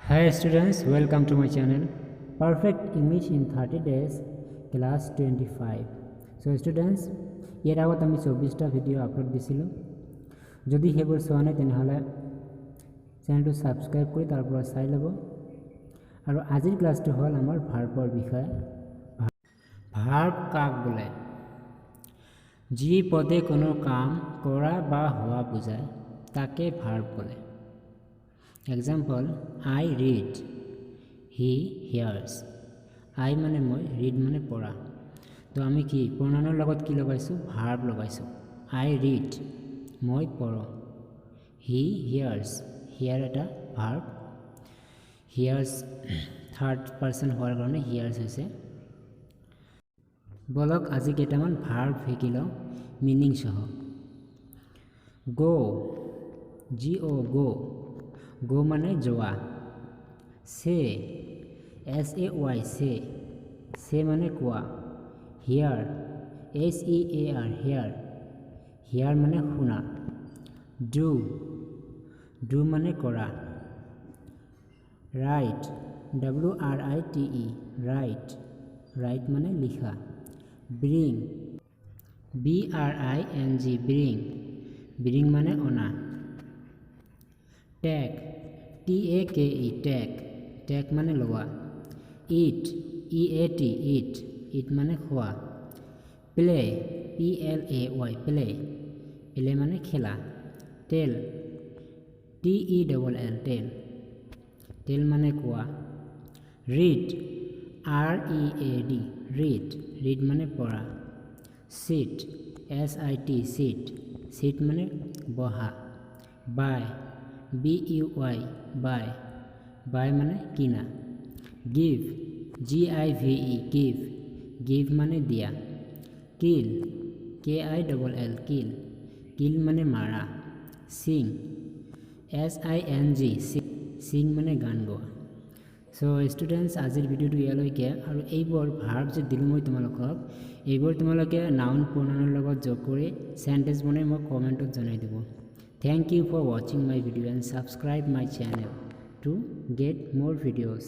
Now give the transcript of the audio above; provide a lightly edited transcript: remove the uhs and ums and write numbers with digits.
Hi students, welcome to my channel Perfect English in 30 Days Class 25. So students, ইয়াৰ আগত আমি 24টা video upload দিছিলো। যদি হেবোৰ চোৱা নাই তেনেহলে চেনেলটো সাবস্ক্ৰাইব কৰি তাৰ পৰা চাই লব। আৰু আজিৰ ক্লাছটো হ'ল আমাৰ ভাৰ্বৰ বিষয়। ভাৰ্ব কাক বোলে? যি পদে কোনো কাম কৰা বা হোৱা বুজায় তাকে ভাৰ্ব বোলে। Example, I read, he hears. I মানে মই, read মানে পঢ়া। তো আমি কি pronoun লগত কি লগাইছো? Verb লগাইছো। I read, মই পঢ়ো। He hears, hear এটা verb. Hears third person হোৱাৰ কাৰণে hears হৈছে। বলক আজি কেইটামান verb শিকি লওঁ meaning সহ। Go, G-O, go. Go মানে যোৱা। Say, S-A-Y, say. Say মানে কোৱা। Hear, S-E-A-R, hear. Hear মানে শুনা। Do, do মানে কৰা। Write, W-R-I-T-E, write. Write মানে লিখা। Bring, B-R-I-N-G, bring. Bring মানে অনা। Take, T-A-K-E, take. Take মানে লোৱা। Eat, E-A-T, eat. Eat মানে খোৱা। Play, P-L-A-Y, play. Play মানে খেলা। Tell, T-E-L-L, tell. Tell মানে কোৱা। Read, R-E-A-D, read. Read মানে পঢ়া। Sit, S-I-T, sit. Sit মানে বহা। Buy, B-U-Y, buy. Buy মানে কিনা। Give, G-I-V-E, give. Give মানে দিয়া। Kill, K-I-L-L, kill. Kill মানে মাৰা। Sing, S-I-N-G, sing. Sing মানে গান গোৱা। সো ষ্টুডেণ্টছ আজিৰ ভিডিঅ'টো ইয়ালৈকে। আৰু এইবোৰ ভাৰ্ব যে দিলোঁ মই তোমালোকক, এইবোৰ তোমালোকে নাউন প্ৰনাউনৰ লগত যোগ কৰি সেন্টেন্স বনাই মোক কমেণ্টত জনাই দিব। Thank you for watching my video and subscribe my channel to get more videos.